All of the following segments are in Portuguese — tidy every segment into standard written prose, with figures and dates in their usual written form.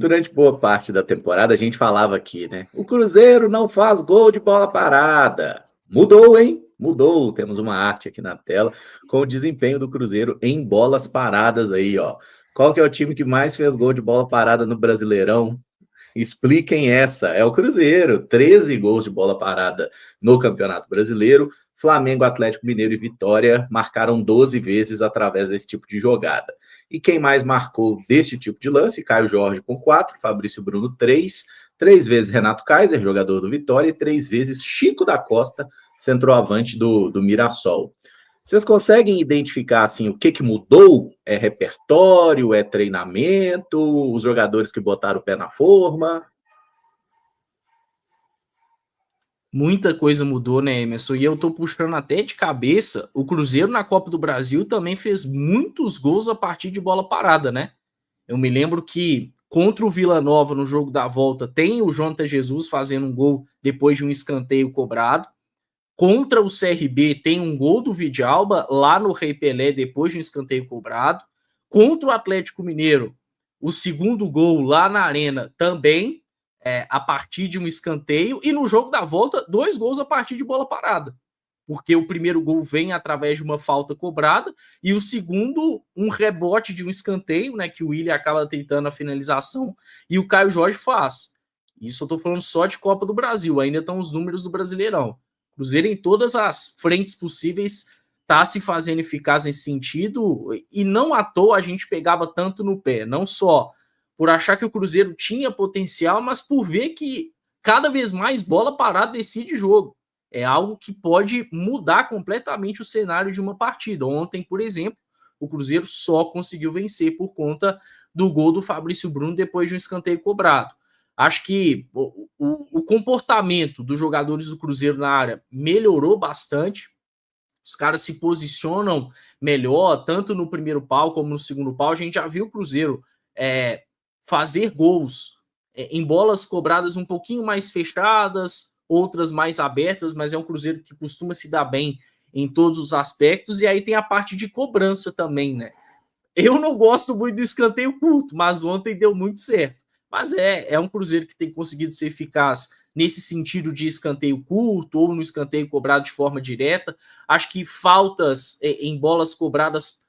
Durante boa parte da temporada, a gente falava aqui, né? O Cruzeiro não faz gol de bola parada. Mudou, hein? Mudou. Temos uma arte aqui na tela com o desempenho do Cruzeiro em bolas paradas aí, ó. Qual que é o time que mais fez gol de bola parada no Brasileirão? Expliquem essa. É o Cruzeiro. 13 gols de bola parada no Campeonato Brasileiro. Flamengo, Atlético Mineiro e Vitória marcaram 12 vezes através desse tipo de jogada. E quem mais marcou desse tipo de lance? Caio Jorge com 4, Fabrício Bruno 3 vezes Renato Kaiser, jogador do Vitória, e 3 vezes Chico da Costa, centroavante do Mirassol. Vocês conseguem identificar assim o que mudou? É repertório, é treinamento, os jogadores que botaram o pé na forma? Muita coisa mudou, né, Emerson? E eu tô puxando até de cabeça, o Cruzeiro na Copa do Brasil também fez muitos gols a partir de bola parada, né? Eu me lembro que contra o Vila Nova no jogo da volta tem o Jonathan Jesus fazendo um gol depois de um escanteio cobrado. Contra o CRB tem um gol do Vidalba lá no Rei Pelé depois de um escanteio cobrado. Contra o Atlético Mineiro, o segundo gol lá na Arena também a partir de um escanteio. E no jogo da volta, 2 gols a partir de bola parada. Porque o primeiro gol vem através de uma falta cobrada e o segundo, um rebote de um escanteio, né, que o Willian acaba tentando a finalização e o Caio Jorge faz. Isso eu tô falando só de Copa do Brasil, ainda estão os números do Brasileirão. Cruzeiro em todas as frentes possíveis está se fazendo eficaz nesse sentido e não à toa a gente pegava tanto no pé, não só por achar que o Cruzeiro tinha potencial, mas por ver que cada vez mais bola parada decide jogo. É algo que pode mudar completamente o cenário de uma partida. Ontem, por exemplo, o Cruzeiro só conseguiu vencer por conta do gol do Fabrício Bruno depois de um escanteio cobrado. Acho que o comportamento dos jogadores do Cruzeiro na área melhorou bastante. Os caras se posicionam melhor, tanto no primeiro pau como no segundo pau. A gente já viu o Cruzeiro fazer gols em bolas cobradas um pouquinho mais fechadas, outras mais abertas, mas é um Cruzeiro que costuma se dar bem em todos os aspectos. E aí tem a parte de cobrança também, né? Eu não gosto muito do escanteio curto, mas ontem deu muito certo. Mas é um Cruzeiro que tem conseguido ser eficaz nesse sentido de escanteio curto ou no escanteio cobrado de forma direta. Acho que faltas em bolas cobradas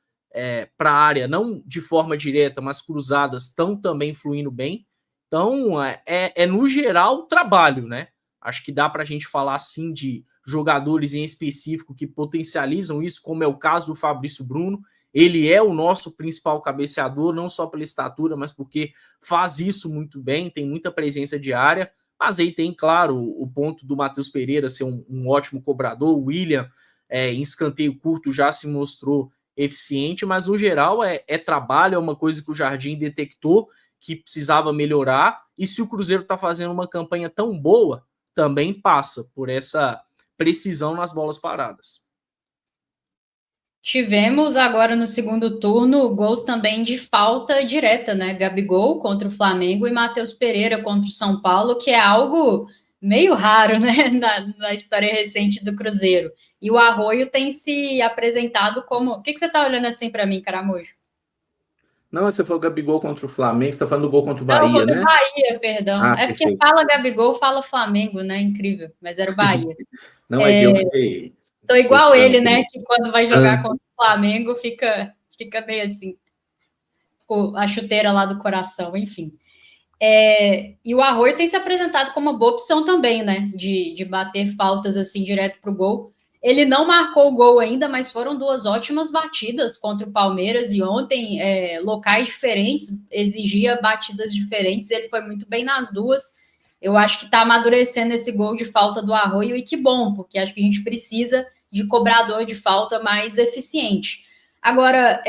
para a área, não de forma direta, mas cruzadas, estão também fluindo bem. Então, no geral trabalho, né? Acho que dá para a gente falar assim de jogadores em específico que potencializam isso, como é o caso do Fabrício Bruno. Ele é o nosso principal cabeceador, não só pela estatura, mas porque faz isso muito bem, tem muita presença de área. Mas aí tem, claro, o ponto do Matheus Pereira ser um ótimo cobrador. O Willian, em escanteio curto, já se mostrou eficiente, mas no geral é trabalho, é uma coisa que o Jardim detectou que precisava melhorar. E se o Cruzeiro está fazendo uma campanha tão boa, também passa por essa precisão nas bolas paradas. Tivemos agora no segundo turno gols também de falta direta, né? Gabigol contra o Flamengo e Matheus Pereira contra o São Paulo, que é algo meio raro, né? Na história recente do Cruzeiro. E o Arroio tem se apresentado como... O que você tá olhando assim para mim, Caramujo? Não, você falou Gabigol contra o Flamengo, você tá falando do gol contra o Bahia, não, contra né? o Bahia, perdão. É porque perfeito. fala Gabigol, fala Flamengo, né? Incrível, mas era o Bahia. Não, é que eu fiquei... Tô igual ele, né? Que quando vai jogar contra o Flamengo fica meio assim, a chuteira lá do coração, enfim. E o Arroio tem se apresentado como uma boa opção também, né? De bater faltas assim direto pro gol. Ele não marcou o gol ainda, mas foram 2 ótimas batidas contra o Palmeiras e ontem locais diferentes, exigia batidas diferentes, ele foi muito bem nas duas. Eu acho que está amadurecendo esse gol de falta do Arroio e que bom, porque acho que a gente precisa de cobrador de falta mais eficiente. Agora,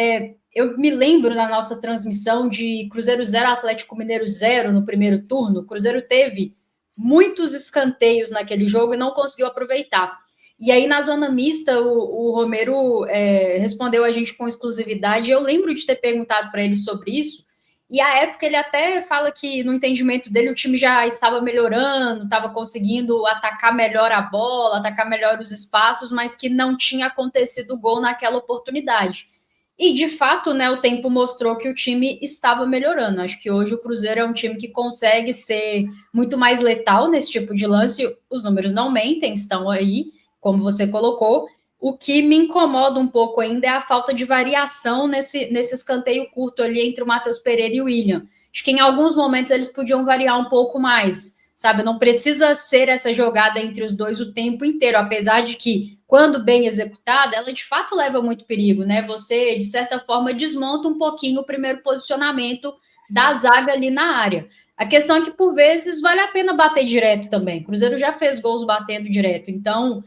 eu me lembro na nossa transmissão de Cruzeiro 0, Atlético Mineiro 0 no primeiro turno. O Cruzeiro teve muitos escanteios naquele jogo e não conseguiu aproveitar. E aí, na zona mista, o Romero respondeu a gente com exclusividade. Eu lembro de ter perguntado para ele sobre isso. E à época ele até fala que, no entendimento dele, o time já estava melhorando, estava conseguindo atacar melhor a bola, atacar melhor os espaços, mas que não tinha acontecido gol naquela oportunidade. E, de fato, né, o tempo mostrou que o time estava melhorando. Acho que hoje o Cruzeiro é um time que consegue ser muito mais letal nesse tipo de lance. Os números não mentem, estão aí, como você colocou. O que me incomoda um pouco ainda é a falta de variação nesse escanteio curto ali entre o Matheus Pereira e o William. Acho que em alguns momentos eles podiam variar um pouco mais, sabe? Não precisa ser essa jogada entre os dois o tempo inteiro, apesar de que, quando bem executada, ela de fato leva muito perigo, né? Você, de certa forma, desmonta um pouquinho o primeiro posicionamento da zaga ali na área. A questão é que, por vezes, vale a pena bater direto também. O Cruzeiro já fez gols batendo direto, então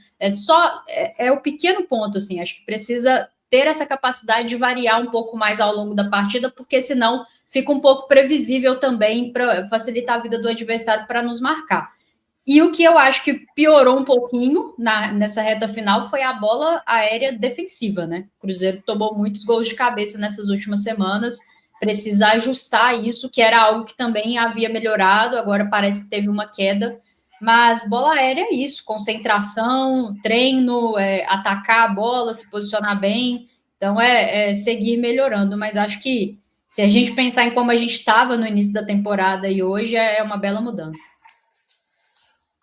é o pequeno ponto, assim. Acho que precisa ter essa capacidade de variar um pouco mais ao longo da partida, porque senão fica um pouco previsível também para facilitar a vida do adversário para nos marcar. E o que eu acho que piorou um pouquinho nessa reta final foi a bola aérea defensiva, né? O Cruzeiro tomou muitos gols de cabeça nessas últimas semanas, precisa ajustar isso, que era algo que também havia melhorado, agora parece que teve uma queda. Mas bola aérea é isso, concentração, treino, atacar a bola, se posicionar bem. Então é seguir melhorando, mas acho que se a gente pensar em como a gente estava no início da temporada e hoje, é uma bela mudança.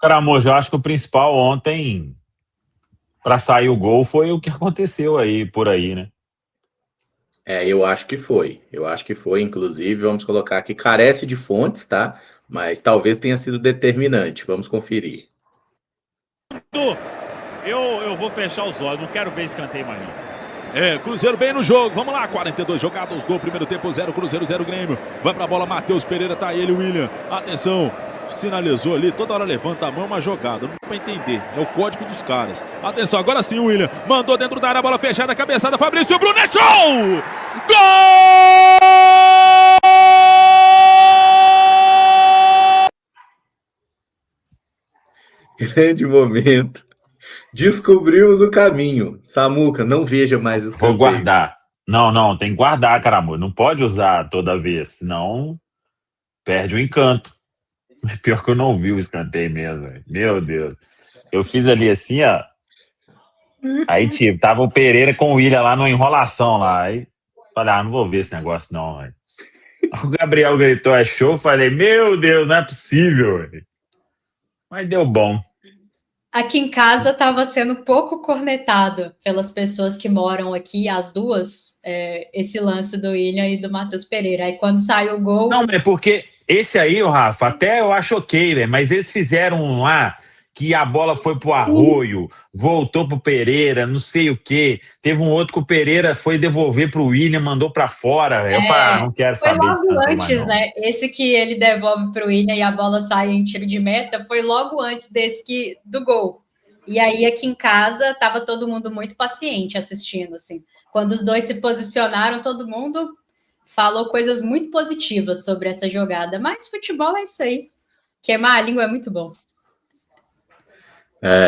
Caramojo, eu acho que o principal ontem para sair o gol foi o que aconteceu aí por aí, né? Eu acho que foi. Eu acho que foi, inclusive, vamos colocar aqui, carece de fontes, tá? Mas talvez tenha sido determinante. Vamos conferir. Eu vou fechar os olhos, não quero ver escanteio mais não. Cruzeiro bem no jogo, vamos lá, 42 jogados do primeiro tempo, 0 Cruzeiro, 0 Grêmio. Vai pra bola, Matheus Pereira, tá ele, William. Atenção, sinalizou ali, toda hora levanta a mão, uma jogada, não dá pra entender, é o código dos caras. Atenção, agora sim, William, mandou dentro da área, bola fechada, cabeçada, Fabrício Bruno, é show! Gol! Grande momento. Descobrimos o caminho. Samuca, não veja mais escanteio. Vou guardar. Não, tem que guardar, caramba. Não pode usar toda vez, senão perde o encanto. Pior que eu não vi o escanteio mesmo, véio. Meu Deus. Eu fiz ali assim, ó. Aí, tipo, tava o Pereira com o William lá numa enrolação lá. Aí falei, não vou ver esse negócio não, véio. O Gabriel gritou, é show. Falei, meu Deus, não é possível, véio. Mas deu bom. Aqui em casa estava sendo pouco cornetado pelas pessoas que moram aqui, as duas, esse lance do William e do Matheus Pereira. Aí quando saiu o gol... Não, é porque esse aí, Rafa, até eu acho ok, né? Mas eles fizeram um lá que a bola foi pro Arroio, voltou pro Pereira, não sei o quê. Teve um outro que o Pereira foi devolver pro William, mandou pra fora. Eu falei, não quero saber disso. Foi logo antes, né? Esse que ele devolve pro William e a bola sai em tiro de meta, foi logo antes do gol. E aí, aqui em casa, tava todo mundo muito paciente assistindo, assim. Quando os dois se posicionaram, todo mundo falou coisas muito positivas sobre essa jogada. Mas futebol é isso aí. Queimar a língua é muito bom.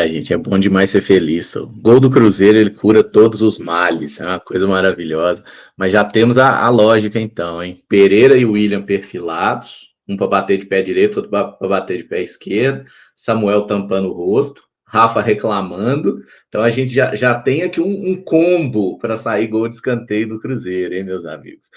Gente, é bom demais ser feliz. O gol do Cruzeiro, ele cura todos os males, é uma coisa maravilhosa. Mas já temos a lógica então, hein? Pereira e William perfilados, um para bater de pé direito, outro para bater de pé esquerdo, Samuel tampando o rosto, Rafa reclamando. Então a gente já tem aqui um combo para sair gol de escanteio do Cruzeiro, hein, meus amigos?